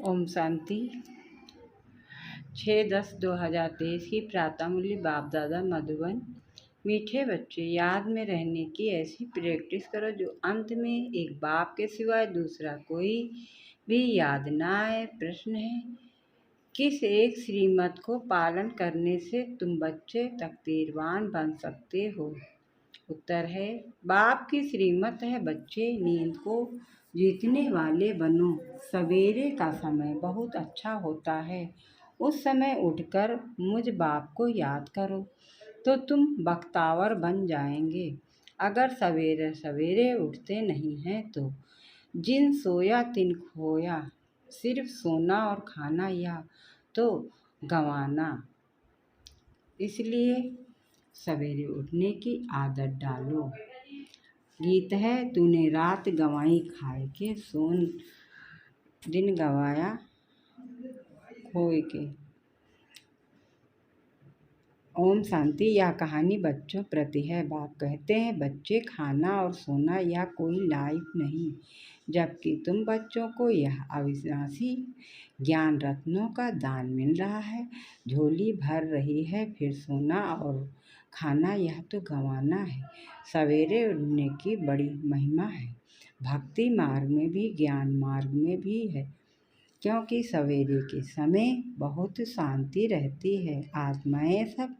ओम शांति। 6/10/2023 की प्रातः मूल्य बाप दादा मधुबन। मीठे बच्चे, याद में रहने की ऐसी प्रैक्टिस करो जो अंत में एक बाप के सिवाय दूसरा कोई भी याद ना आए। प्रश्न है, किस एक श्रीमत को पालन करने से तुम बच्चे तकदीरवान बन सकते हो? उत्तर है, बाप की श्रीमत है, बच्चे नींद को जीतने वाले बनो। सवेरे का समय बहुत अच्छा होता है। उस समय उठकर मुझ बाप को याद करो तो तुम बख्तावर बन जाएंगे। अगर सवेरे सवेरे उठते नहीं हैं तो जिन सोया तिन खोया। सिर्फ सोना और खाना या तो गंवाना। इसलिए सवेरे उठने की आदत डालो। गीत है, तूने रात गंवाई खाए के, सोन दिन गंवाया खोए के। ओम शांति। यह कहानी बच्चों प्रति है। बाप कहते हैं, बच्चे, खाना और सोना यह कोई लाइफ नहीं, जबकि तुम बच्चों को यह अविनाशी ज्ञान रत्नों का दान मिल रहा है। झोली भर रही है, फिर सोना और खाना यह तो गंवाना है। सवेरे उठने की बड़ी महिमा है। भक्ति मार्ग में भी, ज्ञान मार्ग में भी है, क्योंकि सवेरे के समय बहुत शांति रहती है। आत्माएं सब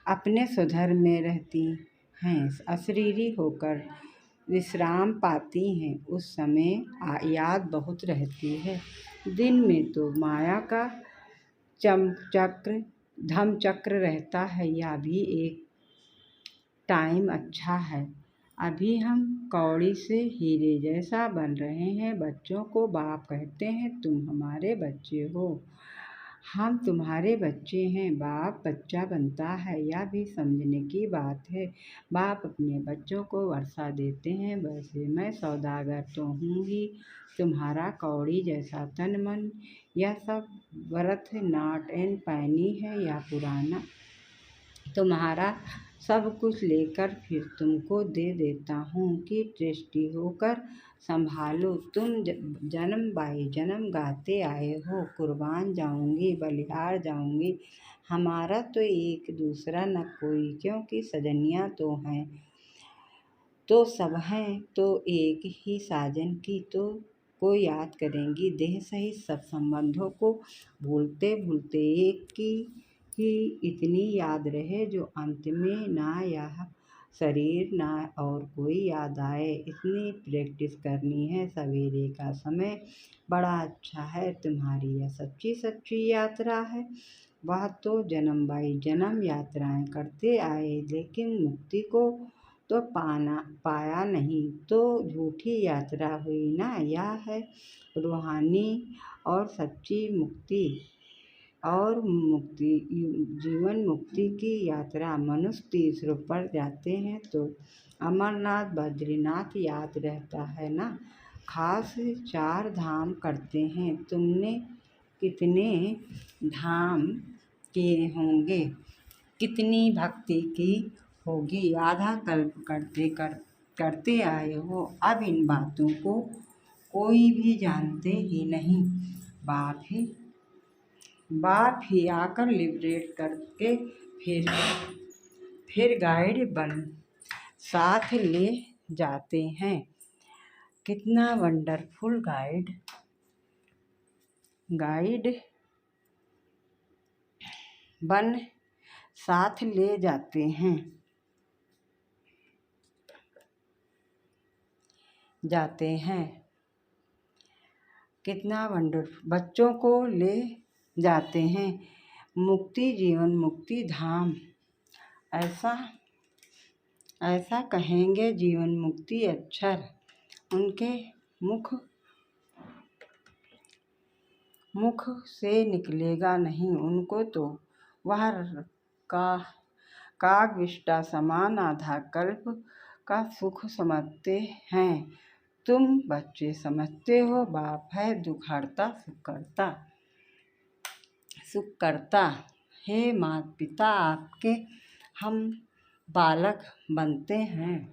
अपने स्वधर में रहती हैं, अशरीरी होकर विश्राम पाती हैं। उस समय याद बहुत रहती है। दिन में तो माया का धम चक्र रहता है। यह भी एक टाइम अच्छा है। अभी हम कौड़ी से हीरे जैसा बन रहे हैं। बच्चों को बाप कहते हैं, तुम हमारे बच्चे हो, हम तुम्हारे बच्चे हैं। बाप बच्चा बनता है, यह भी समझने की बात है। बाप अपने बच्चों को वर्षा देते हैं। वैसे मैं सौदागर तो हूँ ही, तुम्हारा कौड़ी जैसा तन मन। यह सब वर्थ नॉट एंड पैनी है, यह पुराना तुम्हारा सब कुछ लेकर फिर तुमको दे देता हूँ कि ट्रस्टी होकर संभालो। तुम जन्म बाई जन्म गाते आए हो, कुर्बान जाऊंगी, बलिहार जाऊंगी, हमारा तो एक दूसरा न कोई, क्योंकि सजनियाँ तो हैं, तो सब हैं, तो एक ही साजन की तो को याद करेंगी। देह सहित सब संबंधों को भूलते भूलते एक की ही इतनी याद रहे जो अंत में ना यह शरीर ना और कोई याद आए। इतनी प्रैक्टिस करनी है। सवेरे का समय बड़ा अच्छा है। तुम्हारी यह सच्ची सच्ची यात्रा है। वह तो जन्म बाई जन्म यात्राएं करते आए, लेकिन मुक्ति को तो पाया नहीं, तो झूठी यात्रा हुई ना। यह है रूहानी और सच्ची मुक्ति और जीवन मुक्ति की यात्रा। मनुष्य तीसरों पर जाते हैं तो अमरनाथ बद्रीनाथ याद रहता है ना। खास 4 धाम करते हैं। तुमने कितने धाम किए होंगे, कितनी भक्ति की होगी, आधा कल्प करते आए हो। अब इन बातों को कोई भी जानते ही नहीं। बाप ही आकर लिबरेट करके फिर गाइड बन साथ ले जाते हैं। कितना वंडरफुल गाइड बन साथ ले जाते हैं कितना वंडरफुल बच्चों को ले जाते हैं। मुक्ति जीवन मुक्ति धाम ऐसा कहेंगे। जीवन मुक्ति अक्षर उनके मुख से निकलेगा नहीं। उनको तो वह कागविष्टा समान आधा कल्प का सुख समझते हैं। तुम बच्चे समझते हो बाप है दुख हरता सुख करता। हे माता पिता, आपके हम बालक बनते हैं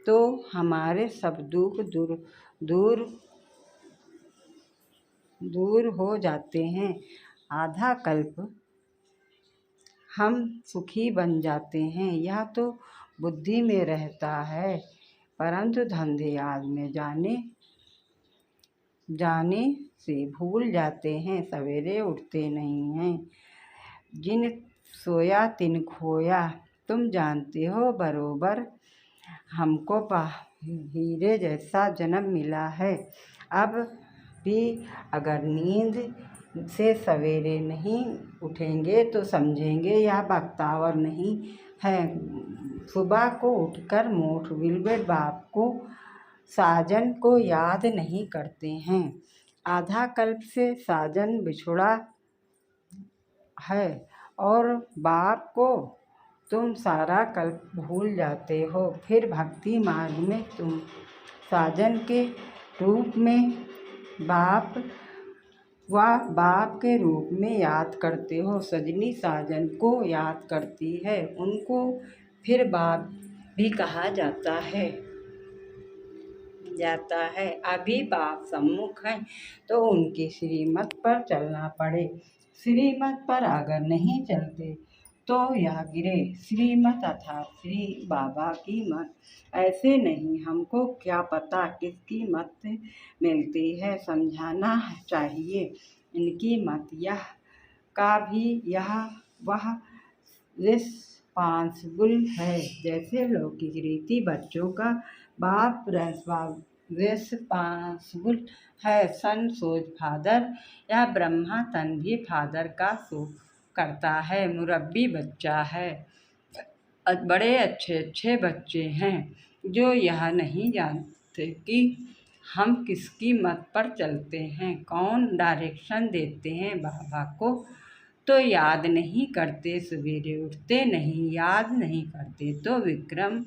तो हमारे सब दुख दूर दूर दूर हो जाते हैं। आधा कल्प हम सुखी बन जाते हैं। यह तो बुद्धि में रहता है, परंतु धंधे आज में जाने से भूल जाते हैं। सवेरे उठते नहीं हैं, जिन सोया तिन खोया। तुम जानते हो बरोबर, हमको हीरे जैसा जन्म मिला है। अब भी अगर नींद से सवेरे नहीं उठेंगे तो समझेंगे यह बख्तावर नहीं है। सुबह को उठकर मोठ विलबेट बाप को साजन को याद नहीं करते हैं। आधा कल्प से साजन बिछुड़ा है और बाप को तुम सारा कल्प भूल जाते हो। फिर भक्ति मार्ग में तुम साजन के रूप में बाप के रूप में याद करते हो। सजनी साजन को याद करती है, उनको फिर बाप भी कहा जाता है। अभी बाप सम्मुख हैं तो उनकी श्रीमत पर चलना पड़े। श्रीमत पर अगर नहीं चलते तो यह गिरे। श्रीमत अर्थात श्री बाबा की मत। ऐसे नहीं, हमको क्या पता किसकी मत मिलती है, समझाना चाहिए। इनकी मत यह का भी यह वह रिस्पांसिबल है। जैसे लौकिक रीति बच्चों का बाप रिस्पांसिबल है, सन सोच फादर। यह ब्रह्मा तन भी फादर का सो करता है। मुरब्बी बच्चा है। बड़े अच्छे बच्चे हैं जो यह नहीं जानते कि हम किसकी मत पर चलते हैं। कौन डायरेक्शन देते हैं बाबा को तो याद नहीं करते। सवेरे उठते नहीं, याद नहीं करते तो विक्रम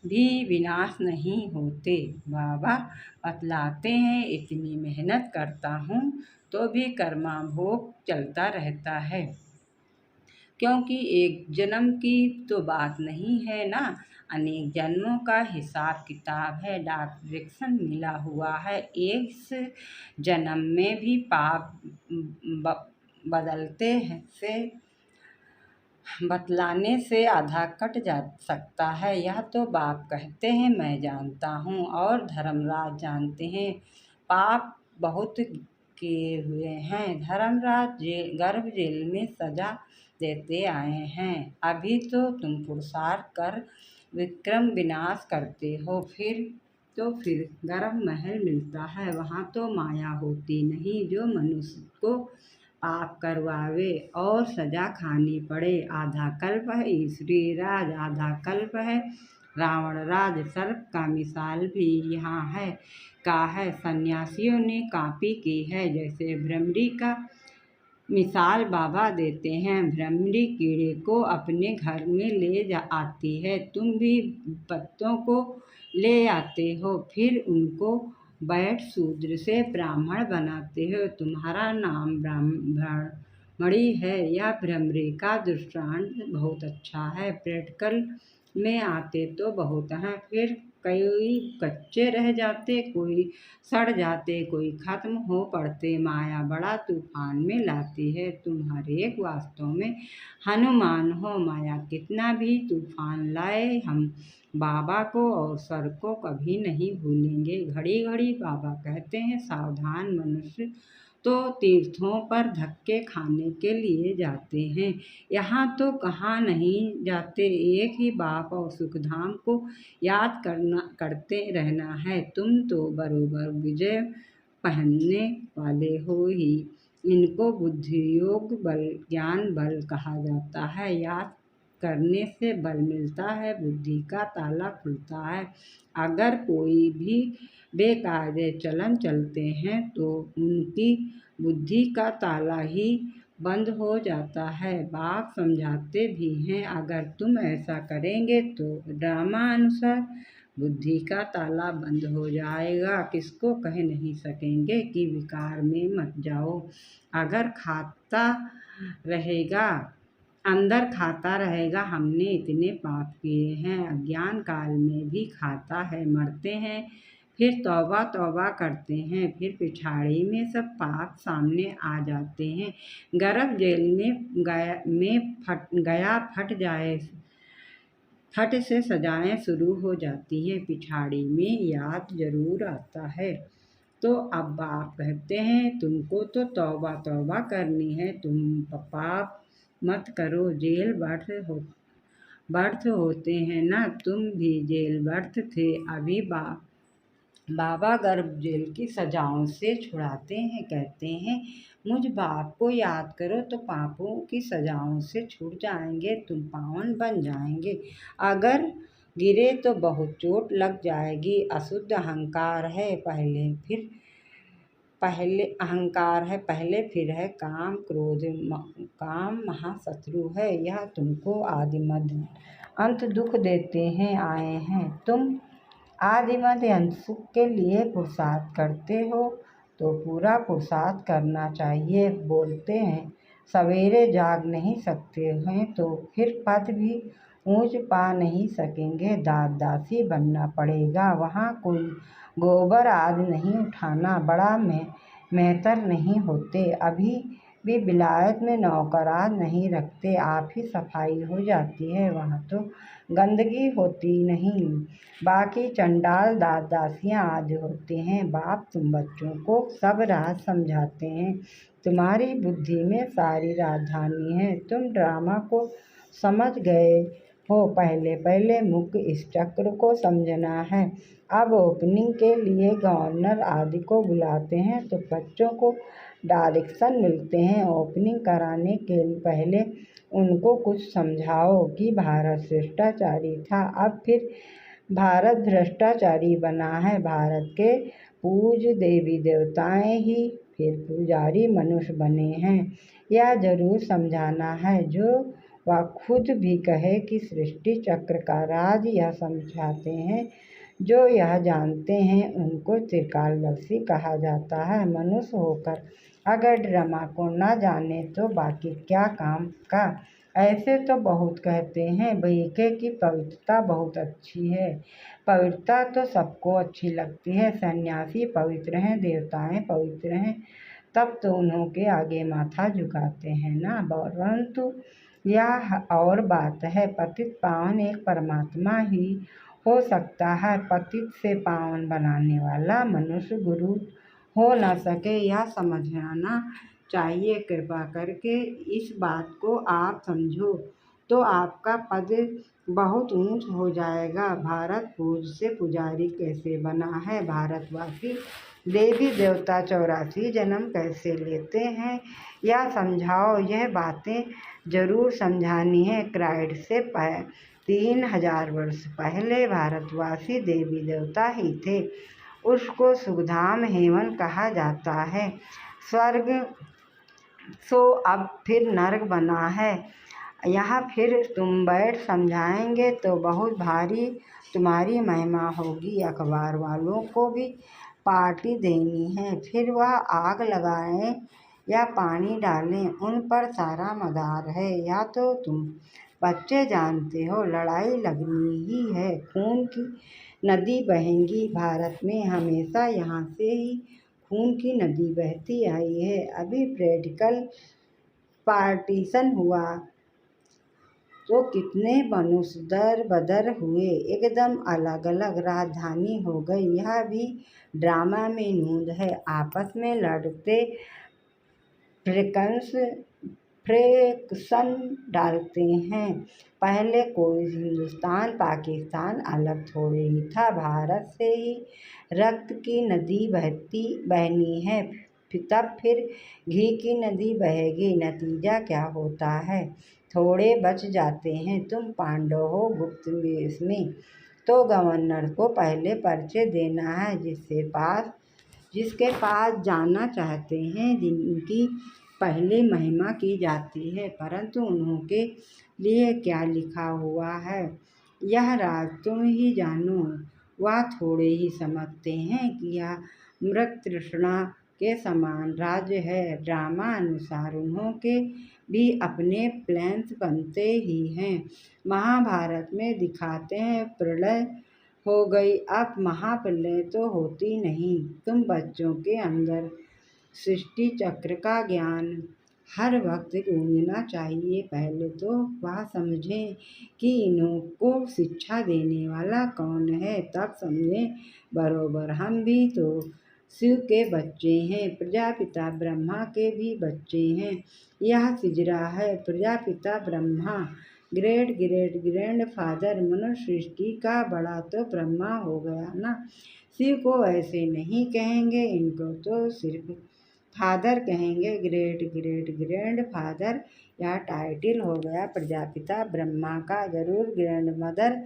भी विनाश नहीं होते। बाबा बतलाते हैं, इतनी मेहनत करता हूँ तो भी कर्मा भोग चलता रहता है, क्योंकि एक जन्म की तो बात नहीं है ना, अनेक जन्मों का हिसाब किताब है। डायरेक्शन मिला हुआ है। इस जन्म में भी पाप बदलते हैं से बतलाने से आधा कट जा सकता है। यह तो बाप कहते हैं, मैं जानता हूँ और धर्मराज जानते हैं। पाप बहुत किए हुए हैं। धर्मराज गर्भ जेल में सजा देते आए हैं। अभी तो तुम पुरुषार्थ कर विक्रम विनाश करते हो। फिर गर्भ महल मिलता है, वहाँ तो माया होती नहीं जो मनुष्य को पाप करवावे और सजा खानी पड़े। आधा कल्प है ईश्वरी राज, आधा कल्प है रावण राज। सर्प का मिसाल भी यहाँ है का है, सन्यासियों ने कॉपी की है। जैसे भ्रमरी का मिसाल बाबा देते हैं। भ्रमरी कीड़े को अपने घर में ले आती है। तुम भी पत्तों को ले आते हो, फिर उनको बैठ शूद्र से ब्राह्मण बनाते हो। तुम्हारा नाम ब्राह्मणी है। यह भ्रमरी का दृष्टांत बहुत अच्छा है। प्रैक्टिकल में आते तो बहुत हैं, फिर कोई कच्चे रह जाते, कोई सड़ जाते, कोई खत्म हो पड़ते। माया बड़ा तूफान में लाती है। तुम हर एक वास्तव में हनुमान हो। माया कितना भी तूफान लाए, हम बाबा को और सर को कभी नहीं भूलेंगे। घड़ी घड़ी बाबा कहते हैं, सावधान मनुष्य तो तीर्थों पर धक्के खाने के लिए जाते हैं, यहाँ तो कहाँ नहीं जाते। एक ही बाप और सुखधाम को याद करते रहना है। तुम तो बरोबर विजय पहनने वाले हो ही। इनको बुद्धि योग बल ज्ञान बल कहा जाता है। याद करने से बल मिलता है, बुद्धि का ताला खुलता है। अगर कोई भी बेकायदे चलन चलते हैं तो उनकी बुद्धि का ताला ही बंद हो जाता है। बाप समझाते भी हैं, अगर तुम ऐसा करेंगे तो ड्रामा अनुसार बुद्धि का ताला बंद हो जाएगा। किसको कह नहीं सकेंगे कि विकार में मत जाओ। अगर खाता रहेगा अंदर खाता रहेगा हमने इतने पाप किए हैं। अज्ञान काल में भी खाता है, मरते हैं फिर तौबा तौबा करते हैं, फिर पिछाड़ी में सब पाप सामने आ जाते हैं। गर्भ जेल में गया फट से सजाएं शुरू हो जाती हैं, पिछाड़ी में याद जरूर आता है। तो अब बाप कहते हैं तुमको तो तौबा तौबा करनी है, तुम पाप मत करो। जेल बर्थ होते हैं ना, तुम भी जेल बर्थ थे। अभी बाबा गर्भ जेल की सजाओं से छुड़ाते हैं, कहते हैं मुझ बाप को याद करो तो पापों की सजाओं से छूट जाएंगे, तुम पावन बन जाएंगे। अगर गिरे तो बहुत चोट लग जाएगी। अशुद्ध अहंकार है पहले फिर है काम क्रोध। काम महाशत्रु है, यह तुमको आदि मध्य अंत दुख देते हैं आए हैं। तुम आदि मध्य अंत सुख के लिए पुरुषार्थ करते हो तो पूरा पुरुषार्थ करना चाहिए। बोलते हैं सवेरे जाग नहीं सकते हैं तो फिर पद भी ऊंच पा नहीं सकेंगे। दासी बनना पड़ेगा, वहाँ कोई गोबर आदि नहीं उठाना। बड़ा मेहतर नहीं होते, अभी भी विलायत में नौकरान नहीं रखते, आप ही सफाई हो जाती है, वहाँ तो गंदगी होती नहीं। बाकी चंडाल दासियाँ आदि होते हैं। बाप तुम बच्चों को सब राज समझाते हैं, तुम्हारी बुद्धि में सारी राजधानी है। तुम ड्रामा को समझ गए हो, पहले मुख्य इस चक्र को समझना है। अब ओपनिंग के लिए गवर्नर आदि को बुलाते हैं तो बच्चों को डायरेक्शन मिलते हैं। ओपनिंग कराने के पहले उनको कुछ समझाओ कि भारत श्रेष्ठाचारी था, अब फिर भारत भ्रष्टाचारी बना है। भारत के पूज्य देवी देवताएं ही फिर पुजारी मनुष्य बने हैं, यह जरूर समझाना है। जो वह खुद भी कहे कि सृष्टि चक्र का राज यह समझाते हैं। जो यह जानते हैं उनको त्रिकालदर्शी कहा जाता है। मनुष्य होकर अगर ड्रामा को न जाने तो बाकी क्या काम का। ऐसे तो बहुत कहते हैं बीके की पवित्रता बहुत अच्छी है। पवित्रता तो सबको अच्छी लगती है। सन्यासी पवित्र हैं, देवताएं पवित्र हैं, तब तो उन्होंने आगे माथा झुकाते हैं ना। परंतु यह और बात है, पतित पावन एक परमात्मा ही हो सकता है। पतित से पावन बनाने वाला मनुष्य गुरु हो न सके, यह समझना चाहिए। कृपा करके इस बात को आप समझो तो आपका पद बहुत ऊंच हो जाएगा। भारत पूज से पुजारी कैसे बना है, भारतवासी देवी देवता 84 जन्म कैसे लेते हैं, यह समझाओ। यह बातें जरूर समझानी है। क्राइड से 3000 वर्ष पहले भारतवासी देवी देवता ही थे। उसको सुखधाम हेवन कहा जाता है। स्वर्ग सो अब फिर नरक बना है। यहाँ फिर तुम बैठ समझाएंगे तो बहुत भारी तुम्हारी महिमा होगी। अखबार वालों को भी पार्टी देनी है, फिर वह आग लगाएं या पानी डालें, उन पर सारा मदार है। या तो तुम बच्चे जानते हो लड़ाई लगनी ही है, खून की नदी बहेंगी। भारत में हमेशा यहाँ से ही खून की नदी बहती आई है। अभी पॉलिटिकल पार्टीशन हुआ तो कितने मनुष्य दर बदर हुए, एकदम अलग अलग राजधानी हो गई। यह भी ड्रामा में नूंद है। आपस में लड़ते फ्रिक्शन डालते हैं। पहले कोई हिंदुस्तान पाकिस्तान अलग थोड़े ही था, भारत से ही रक्त की नदी बहनी है, तब फिर घी की नदी बहेगी। नतीजा क्या होता है, थोड़े बच जाते हैं। तुम पांडव हो गुप्त वेश में, तो गवर्नर को पहले परिचय देना है। जिसके पास जाना चाहते हैं, जिनकी पहले महिमा की जाती है, परंतु उनके लिए क्या लिखा हुआ है यह राज तुम ही जानो। वह थोड़े ही समझते हैं कि यह मृत तृष्णा के समान राज्य है। ड्रामा अनुसार उन्होंने भी अपने प्लान्स बनते ही हैं। महाभारत में दिखाते हैं प्रलय हो गई, अब महाप्रलय तो होती नहीं। तुम बच्चों के अंदर सृष्टि चक्र का ज्ञान हर वक्त गूंजना चाहिए। पहले तो वह समझें कि इनको शिक्षा देने वाला कौन है, तब समझें बरोबर। हम भी तो शिव के बच्चे हैं, प्रजापिता ब्रह्मा के भी बच्चे हैं। यह सिजरा है Prajapita Brahma, great great grand father मनुष्य सृष्टि का बड़ा तो ब्रह्मा हो गया ना। शिव को ऐसे नहीं कहेंगे, इनको तो सिर्फ फादर कहेंगे, ग्रेट ग्रेट ग्रैंड फादर। यह टाइटल हो गया प्रजापिता ब्रह्मा का। जरूर ग्रैंड मदर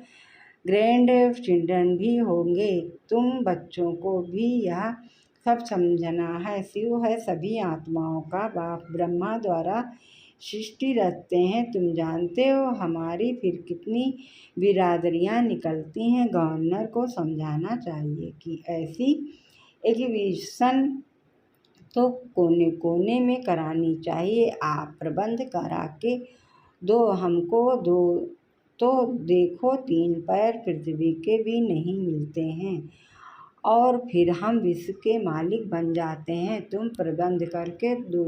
ग्रैंड चिल्ड्रन भी होंगे। तुम बच्चों को भी यह सब समझना है। शिव है सभी आत्माओं का बाप, ब्रह्मा द्वारा सृष्टि रचते हैं। तुम जानते हो हमारी फिर कितनी बिरादरियां निकलती हैं। गवर्नर को समझाना चाहिए कि ऐसी एग्जीबिशन तो कोने कोने में करानी चाहिए। आप प्रबंध करा के दो हमको, दो तो देखो 3 पैर पृथ्वी के भी नहीं मिलते हैं और फिर हम विश्व के मालिक बन जाते हैं। तुम प्रबंध करके दो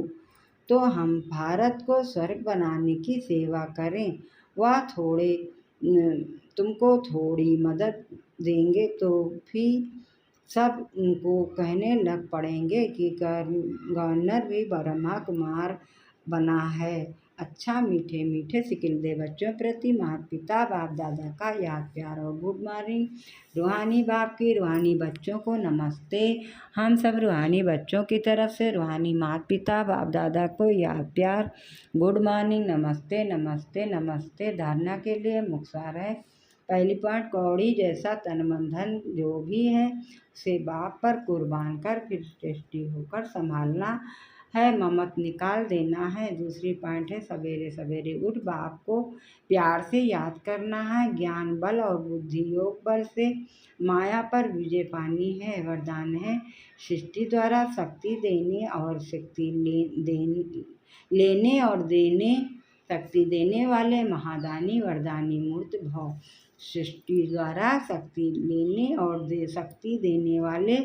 तो हम भारत को स्वर्ग बनाने की सेवा करें। वह तुमको थोड़ी मदद देंगे तो फिर सब उनको कहने लग पड़ेंगे कि गवर्नर भी ब्रह्मा कुमार बना है। अच्छा मीठे मीठे सिकिलदे बच्चों प्रति माता पिता बाप दादा का याद प्यार और गुड मॉर्निंग। रूहानी बाप की रूहानी बच्चों को नमस्ते। हम सब रूहानी बच्चों की तरफ से रूहानी माता पिता बाप दादा को याद प्यार गुड मॉर्निंग, नमस्ते नमस्ते नमस्ते। धारणा के लिए मुख्तार है। पहली पॉइंट, कौड़ी जैसा तन मन धन जो भी है उसे बाप पर कुर्बान कर फिर टेस्टी होकर संभालना है, ममत निकाल देना है। दूसरी पॉइंट है, सवेरे सवेरे उठ बाप को प्यार से याद करना है। ज्ञान बल और बुद्धि योग बल से माया पर विजय पानी है। वरदान है, सृष्टि द्वारा शक्ति देने और शक्ति लेने और देने शक्ति देने वाले महादानी वरदानी मूर्त भव। सृष्टि द्वारा शक्ति लेने और शक्ति देने वाले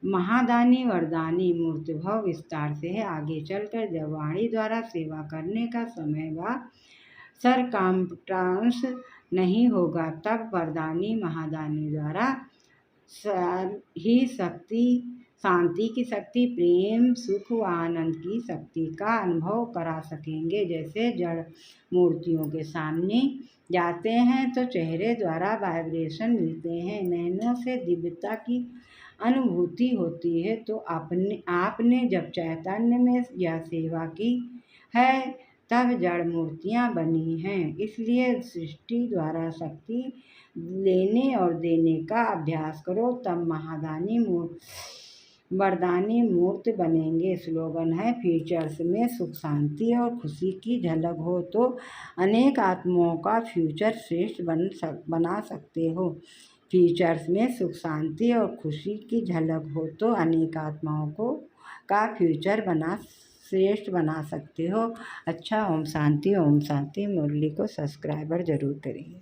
महादानी वरदानी मूर्त भव विस्तार से है। आगे चलकर जब वाणी द्वारा सेवा करने का समय व सरकमस्टांस नहीं होगा, तब वरदानी महादानी द्वारा ही शक्ति, शांति की शक्ति, प्रेम सुख व आनंद की शक्ति का अनुभव करा सकेंगे। जैसे जड़ मूर्तियों के सामने जाते हैं तो चेहरे द्वारा वाइब्रेशन मिलते हैं, नैनों से दिव्यता की अनुभूति होती है। तो आपने जब चैतन्य में यह सेवा की है तब जड़ मूर्तियाँ बनी हैं। इसलिए सृष्टि द्वारा शक्ति लेने और देने का अभ्यास करो, तब महादानी वरदानी मूर्त बनेंगे। स्लोगन है, फ्यूचर्स में सुख शांति और खुशी की झलक हो तो अनेक आत्माओं का फ्यूचर श्रेष्ठ बना सकते हो। फ्यूचर्स में सुख शांति और खुशी की झलक हो तो अनेक आत्माओं का फ्यूचर श्रेष्ठ बना सकते हो। अच्छा, ओम शांति ओम शांति। मुरली को सब्सक्राइबर जरूर करिए।